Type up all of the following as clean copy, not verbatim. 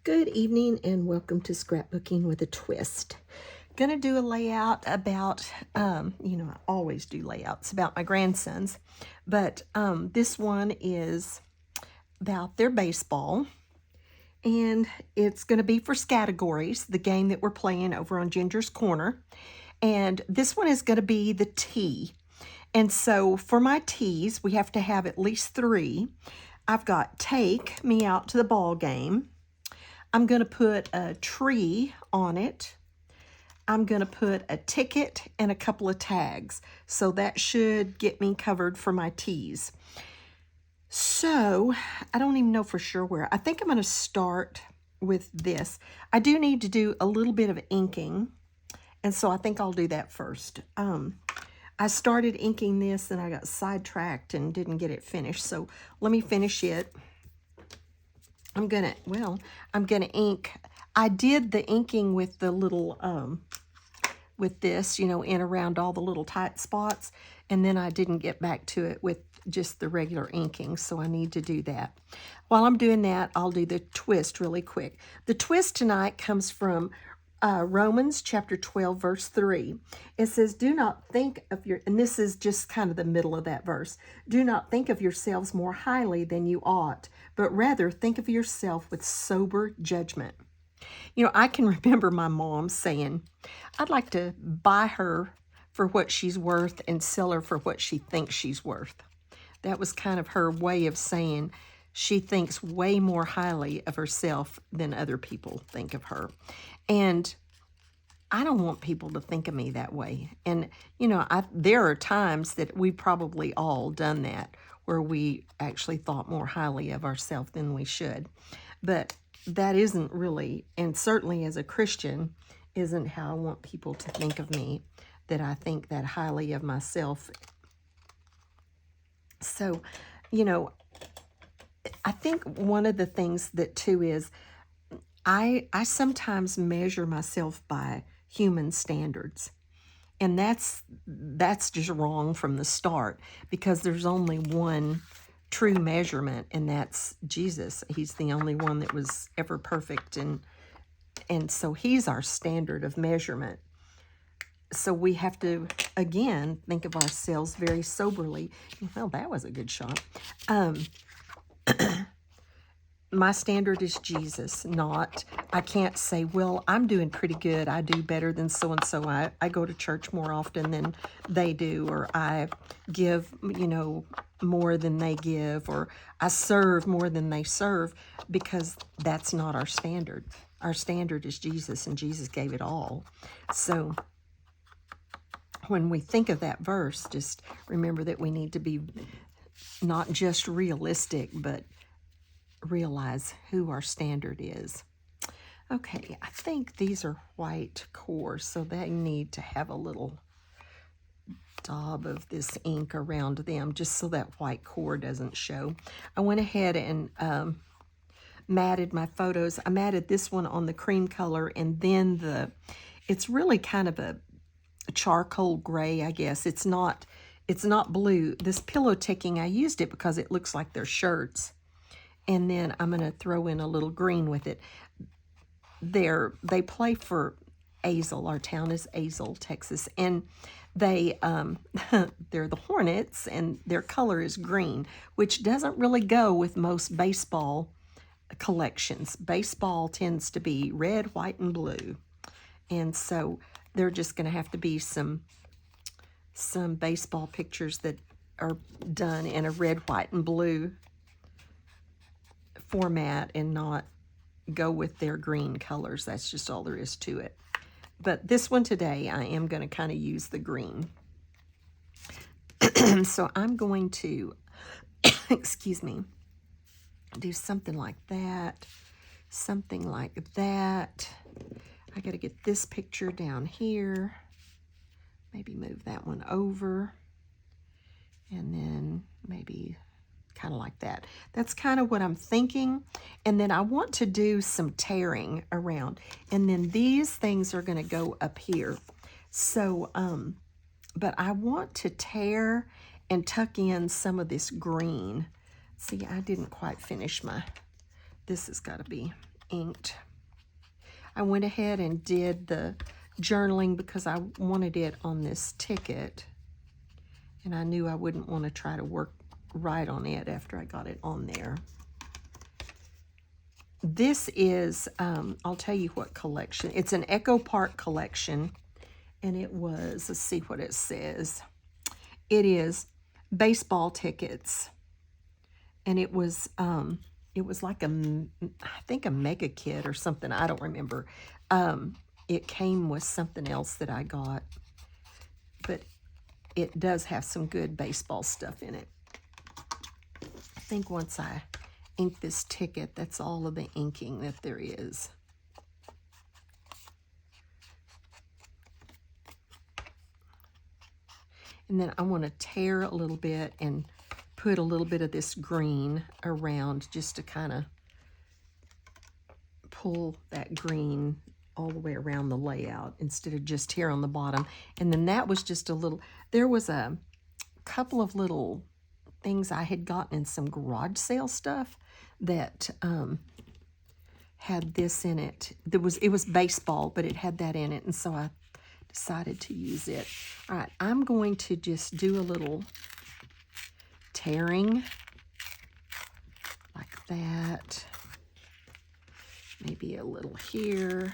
Good evening and welcome to Scrapbooking with a Twist. Gonna do a layout about, I always do layouts about my grandsons, but this one is about their baseball, and it's gonna be for Scattergories, the game that we're playing over on Ginger's Corner, and this one is gonna be the T. And so for my T's, we have to have at least 3. I've got take me out to the ball game. I'm going to put a tree on it. I'm going to put a ticket and a couple of tags. So that should get me covered for my T's. So I don't even know for sure where. I think I'm going to start with this. I do need to do a little bit of inking. And so I think I'll do that first. I started inking this and I got sidetracked and didn't get it finished. So let me finish it. I'm gonna ink. I did the inking with the little, with this, in around all the little tight spots, and then I didn't get back to it with just the regular inking, so I need to do that. While I'm doing that, I'll do the twist really quick. The twist tonight comes from Romans chapter 12, verse 3. It says, do not think of and this is just kind of the middle of that verse, do not think of yourselves more highly than you ought, but rather think of yourself with sober judgment. I can remember my mom saying, I'd like to buy her for what she's worth and sell her for what she thinks she's worth. That was kind of her way of saying she thinks way more highly of herself than other people think of her. And I don't want people to think of me that way. And, there are times that we've probably all done that, where we actually thought more highly of ourselves than we should. But that isn't really, and certainly as a Christian, isn't how I want people to think of me, that I think that highly of myself. So, I think one of the things that too is I sometimes measure myself by human standards. And that's just wrong from the start, because there's only one true measurement, and that's Jesus. He's the only one that was ever perfect, and so he's our standard of measurement. So we have to, again, think of ourselves very soberly. Well, that was a good shot. My standard is Jesus, not, I can't say, well, I'm doing pretty good. I do better than so-and-so. I go to church more often than they do, or I give, more than they give, or I serve more than they serve, because that's not our standard. Our standard is Jesus, and Jesus gave it all. So when we think of that verse, just remember that we need to be not just realistic, but realize who our standard is. Okay, I think these are white cores, so they need to have a little daub of this ink around them, just so that white core doesn't show. I went ahead and matted my photos. I matted this one on the cream color, and then it's really kind of a charcoal gray, I guess. It's not blue. This pillow ticking, I used it because it looks like they're shirts. And then I'm going to throw in a little green with it. They play for Azle. Our town is Azle, Texas. And they're the Hornets, and their color is green, which doesn't really go with most baseball collections. Baseball tends to be red, white, and blue. And so there are just going to have to be some baseball pictures that are done in a red, white, and blue format and not go with their green colors. That's just all there is to it. But this one today, I am going to kind of use the green. So I'm going to, excuse me, do something like that, something like that. I got to get this picture down here. Maybe move that one over, and then maybe kind of like that. That's kind of what I'm thinking. And then I want to do some tearing around. And then these things are going to go up here. So, but I want to tear and tuck in some of this green. See, I didn't quite finish this has got to be inked. I went ahead and did the journaling because I wanted it on this ticket, and I knew I wouldn't want to try to work right on it after I got it on there. This is, I'll tell you what collection. It's an Echo Park collection, and it was, let's see what it says. It is baseball tickets, and it was like I think a mega kit or something. I don't remember. It came with something else that I got, but it does have some good baseball stuff in it. I think once I ink this ticket, that's all of the inking that there is. And then I want to tear a little bit and put a little bit of this green around just to kind of pull that green all the way around the layout instead of just here on the bottom. And then that was just a little, there was a couple of little things I had gotten in some garage sale stuff that had this in it. It was baseball, but it had that in it, and so I decided to use it. All right, I'm going to just do a little tearing like that. Maybe a little here.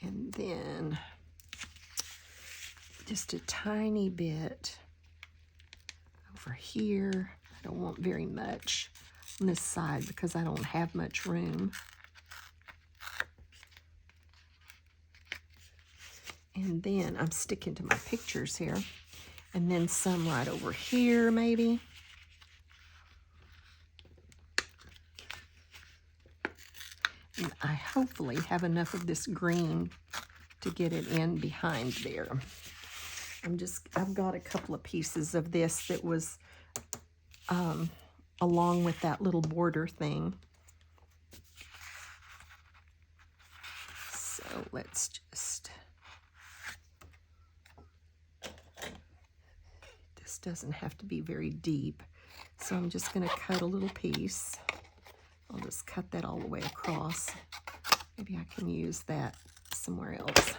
And then just a tiny bit over here. I don't want very much on this side because I don't have much room. And then I'm sticking to my pictures here. And then some right over here, maybe. And I hopefully have enough of this green to get it in behind there. I've got a couple of pieces of this that was along with that little border thing. So let's just, this doesn't have to be very deep. So I'm just going to cut a little piece. I'll just cut that all the way across. Maybe I can use that somewhere else.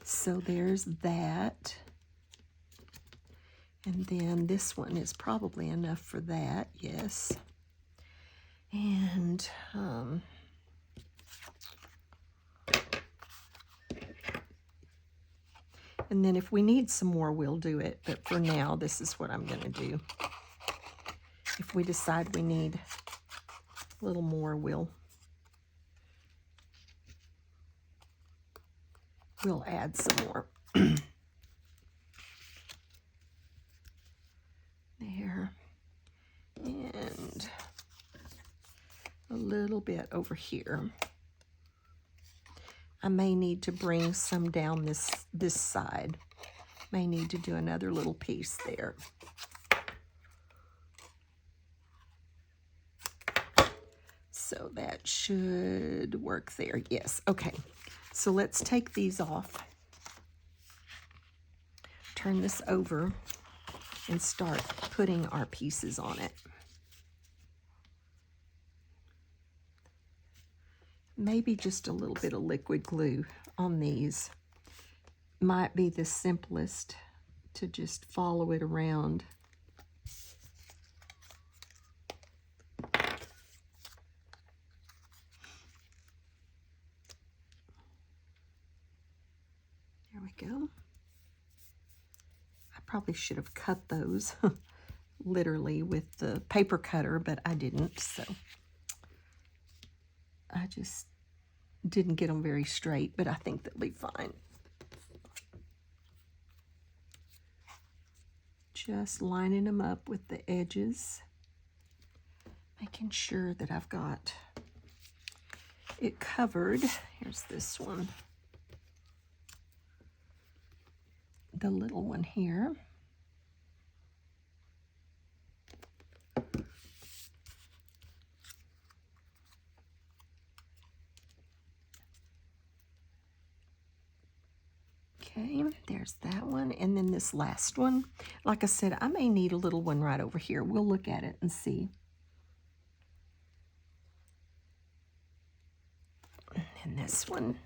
So there's that. And then this one is probably enough for that, yes. And then if we need some more, we'll do it. But for now, this is what I'm going to do. If we decide we need a little more, we'll add some more. There. And a little bit over here. I may need to bring some down this side. May need to do another little piece there. So that should work there. Yes. Okay. So let's take these off. Turn this over and start putting our pieces on it. Maybe just a little bit of liquid glue on these. Might be the simplest to just follow it around. There we go. I probably should have cut those literally with the paper cutter, but I didn't, so I just didn't get them very straight, but I think they'll be fine. Just lining them up with the edges, making sure that I've got it covered. Here's this one, the little one here. Okay, there's that one. And then this last one, like I said, I may need a little one right over here. We'll look at it and see. And this one.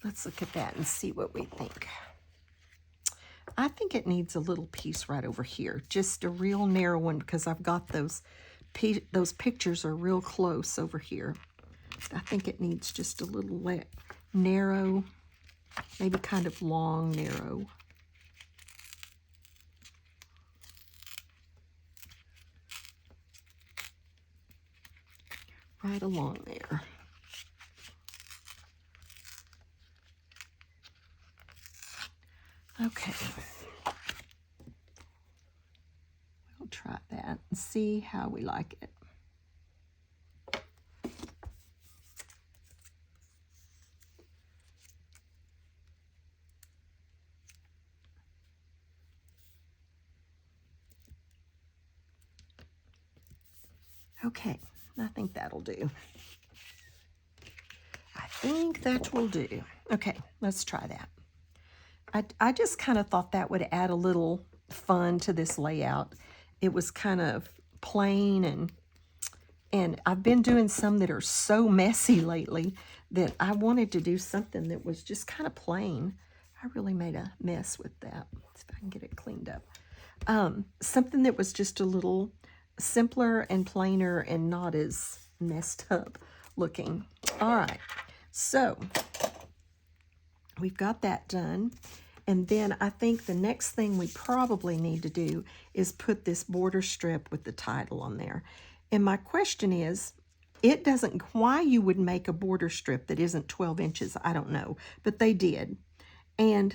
Let's look at that and see what we think. I think it needs a little piece right over here, just a real narrow one, because I've got those pictures are real close over here. I think it needs just a little narrow, maybe kind of long, narrow. Right along there. Okay. We'll try that and see how we like it. Okay, I think that'll do. I think that will do. Okay, let's try that. I just kind of thought that would add a little fun to this layout. It was kind of plain, and I've been doing some that are so messy lately that I wanted to do something that was just kind of plain. I really made a mess with that. Let's see if I can get it cleaned up. Something that was just a little simpler and plainer and not as messed up looking. All right, so we've got that done. And then I think the next thing we probably need to do is put this border strip with the title on there. And my question is, it doesn't, why you would make a border strip that isn't 12 inches, I don't know, but they did. And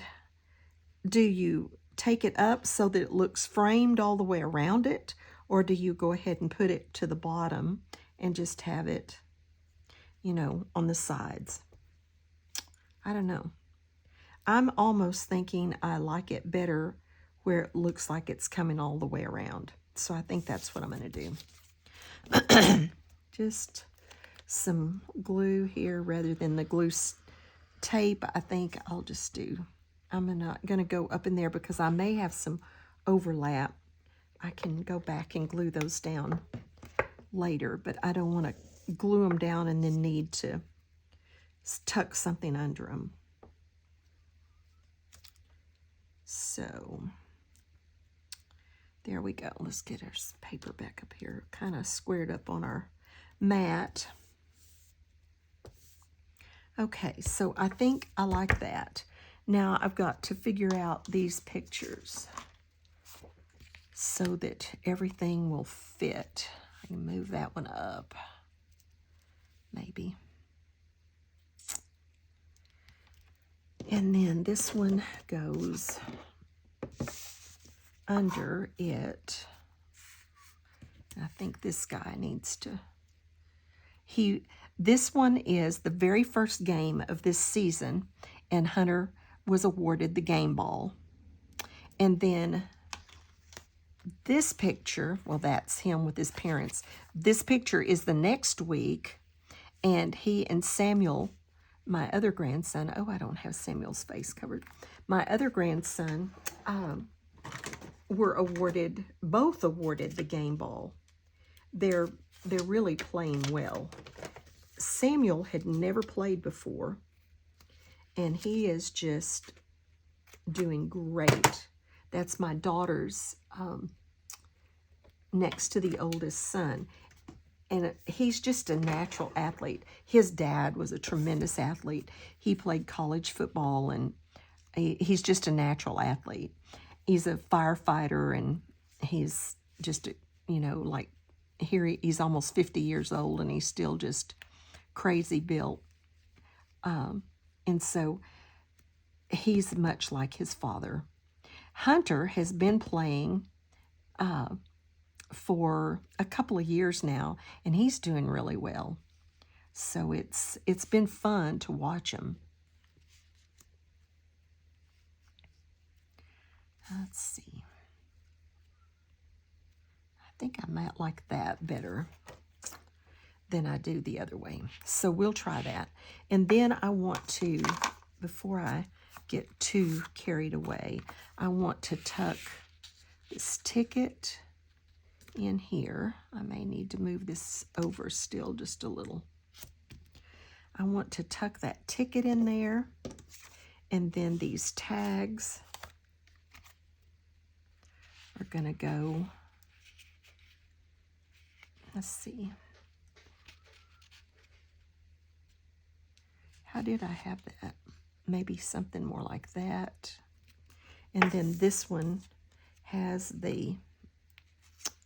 do you take it up so that it looks framed all the way around it? Or do you go ahead and put it to the bottom and just have it, you know, on the sides? I don't know. I'm almost thinking I like it better where it looks like it's coming all the way around. So I think that's what I'm going to do. Just some glue here rather than the glue tape. I think I'll just do, I'm not going to go up in there because I may have some overlap. I can go back and glue those down later, but I don't want to glue them down and then need to tuck something under them. So there we go. Let's get our paper back up here, kind of squared up on our mat. Okay, so I think I like that. Now I've got to figure out these pictures so that everything will fit. I can move that one up, maybe. And then this one goes under it. I think this guy needs to, this one is the very first game of this season, and Hunter was awarded the game ball. And then this picture, well, that's him with his parents. This picture is the next week, and he and Samuel, my other grandson, oh, I don't have Samuel's face covered. My other grandson were awarded, both awarded the game ball. They're really playing well. Samuel had never played before, and he is just doing great. That's my daughter's next to the oldest son. And he's just a natural athlete. His dad was a tremendous athlete. He played college football, and he's just a natural athlete. He's a firefighter, and he's just, you know, like here he's almost 50 years old, and he's still just crazy built. And so he's much like his father. Hunter has been playing for a couple of years now, and he's doing really well. So it's been fun to watch him. Let's see. I think I might like that better than I do the other way. So we'll try that. And then I want to, before I get too carried away, I want to tuck this ticket in here. I may need to move this over still just a little. I want to tuck that ticket in there, and then these tags are gonna go, let's see. How did I have that? Maybe something more like that. And then this one has the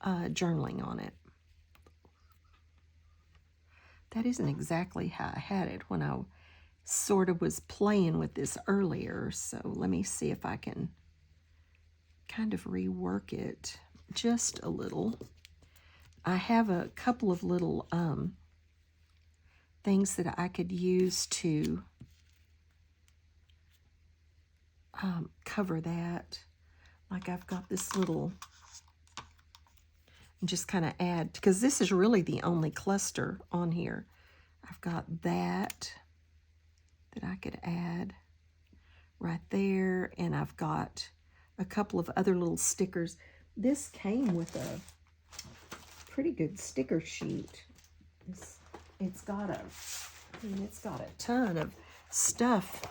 journaling on it. That isn't exactly how I had it when I sort of was playing with this earlier. So let me see if I can kind of rework it just a little. I have a couple of little things that I could use to cover that. Like I've got this little, and just kind of add, because this is really the only cluster on here. I've got that I could add right there, and I've got a couple of other little stickers. This came with a pretty good sticker sheet. It's got a ton of stuff,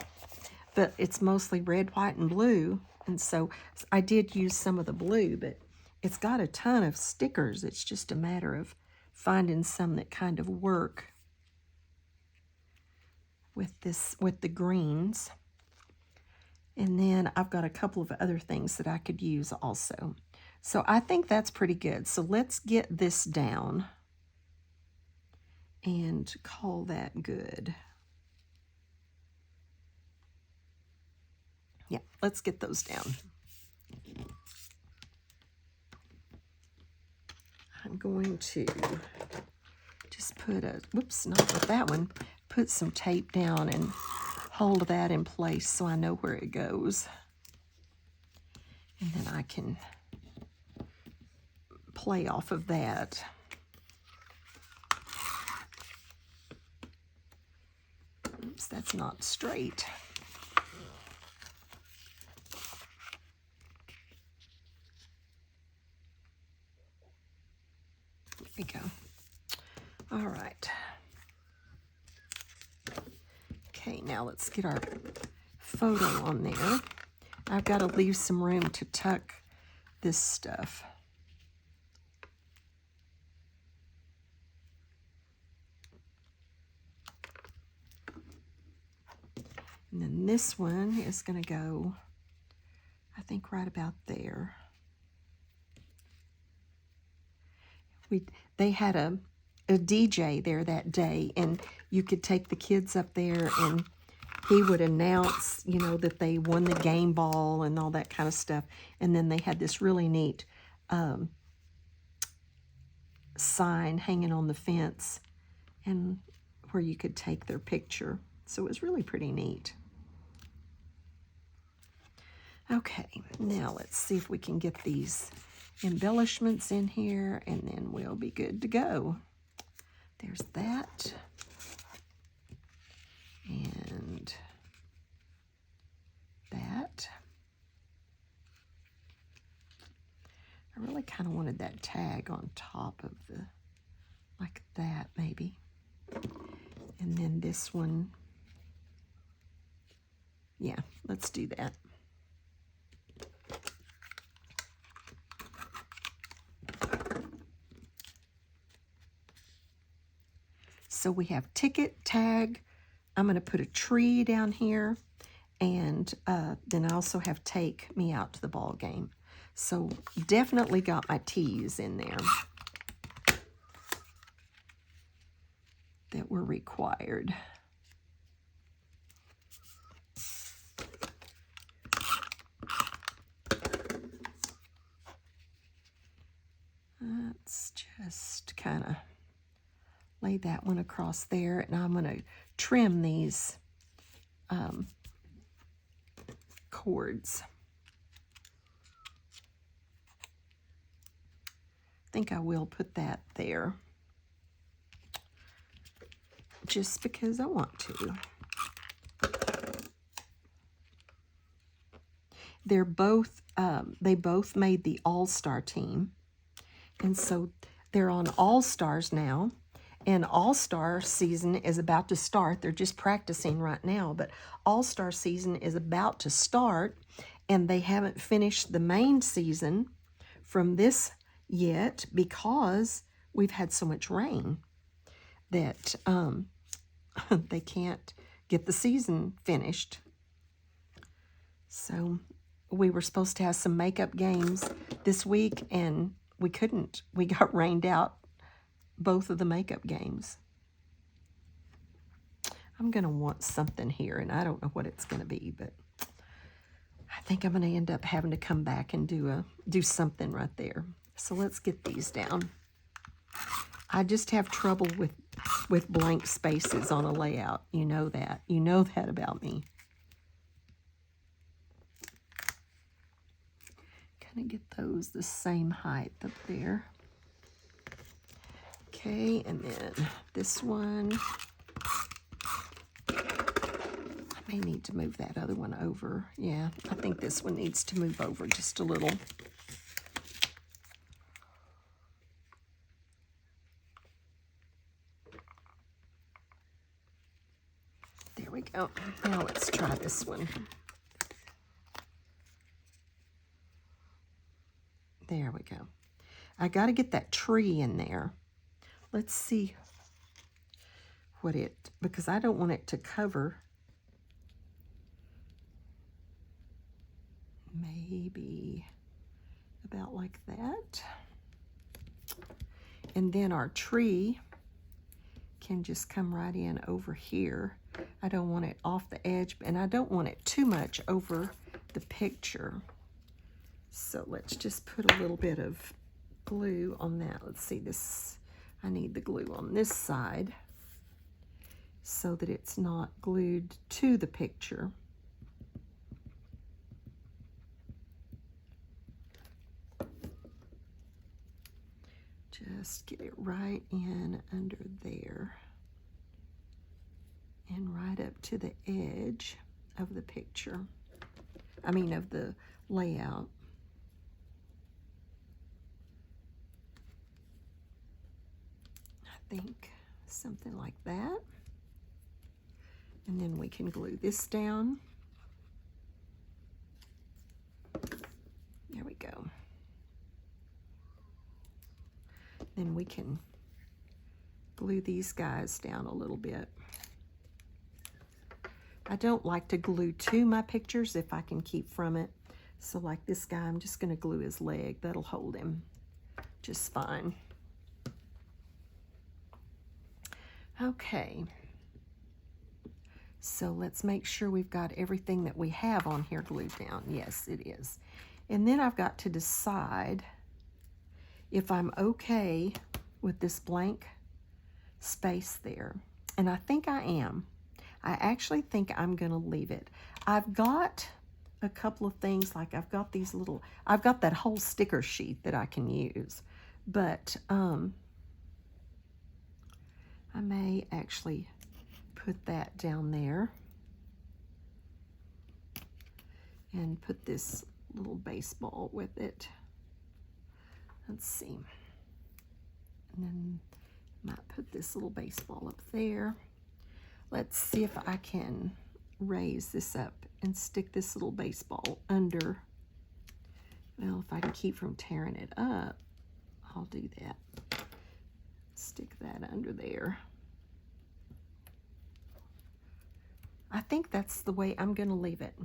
but it's mostly red, white, and blue. And so I did use some of the blue, but it's got a ton of stickers. It's just a matter of finding some that kind of work with the greens. And then I've got a couple of other things that I could use also. So I think that's pretty good. So let's get this down and call that good. Yeah, let's get those down. I'm going to just put a, whoops, not with that one, put some tape down and hold that in place so I know where it goes. And then I can play off of that. Oops, that's not straight. There we go. All right. Okay, now let's get our photo on there. I've got to leave some room to tuck this stuff. And then this one is going to go, I think, right about there. They had a DJ there that day, and you could take the kids up there and he would announce, you know, that they won the game ball and all that kind of stuff. And then they had this really neat sign hanging on the fence and where you could take their picture. So it was really pretty neat. Okay, now let's see if we can get these embellishments in here, and then we'll be good to go. There's that. And that. I really kind of wanted that tag on top of the, like that maybe. And then this one, yeah, let's do that. So we have ticket, tag. I'm going to put a tree down here, and then I also have take me out to the ball game. So definitely got my T's in there that were required. Let's just kind of lay that one across there, and I'm going to trim these cords. think I will put that there just because I want to. They're both, they both made the All-Star team. And so they're on All-Stars now. And All-Star season is about to start. They're just practicing right now. But All-Star season is about to start. And they haven't finished the main season from this yet because we've had so much rain that they can't get the season finished. So we were supposed to have some makeup games this week, and we couldn't. We got rained out both of the makeup games. I'm going to want something here, and I don't know what it's going to be, but I think I'm going to end up having to come back and do something right there. So let's get these down. I just have trouble with blank spaces on a layout. You know that. You know that about me. Kind of get those the same height up there. Okay, and then this one. I may need to move that other one over. Yeah, I think this one needs to move over just a little. There we go. Now let's try this one. There we go. I got to get that tree in there. Let's see what because I don't want it to cover. Maybe about like that. And then our tree can just come right in over here. I don't want it off the edge, and I don't want it too much over the picture. So let's just put a little bit of glue on that. Let's see this. I need the glue on this side so that it's not glued to the picture. Just get it right in under there and right up to the edge of the picture. I mean, of the layout. I think something like that. And then we can glue this down. There we go. Then we can glue these guys down a little bit. I don't like to glue to my pictures if I can keep from it. So like this guy, I'm just going to glue his leg. That'll hold him just fine. Okay. So let's make sure we've got everything that we have on here glued down. Yes, it is. And then I've got to decide if I'm okay with this blank space there. And I think I am. I actually think I'm going to leave it. I've got a couple of things, like I've got these little, I've got that whole sticker sheet that I can use. But I may actually put that down there and put this little baseball with it. Let's see. And then might put this little baseball up there. Let's see if I can raise this up and stick this little baseball under. Well, if I can keep from tearing it up, I'll do that. Stick that under there. I think that's the way I'm going to leave it.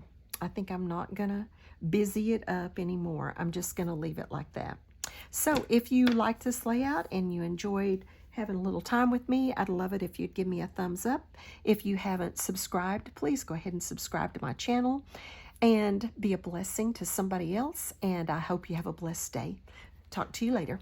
I think I'm not going to busy it up anymore. I'm just going to leave it like that. So if you like this layout and you enjoyed having a little time with me, I'd love it if you'd give me a thumbs up. If you haven't subscribed, please go ahead and subscribe to my channel and be a blessing to somebody else. And I hope you have a blessed day. Talk to you later.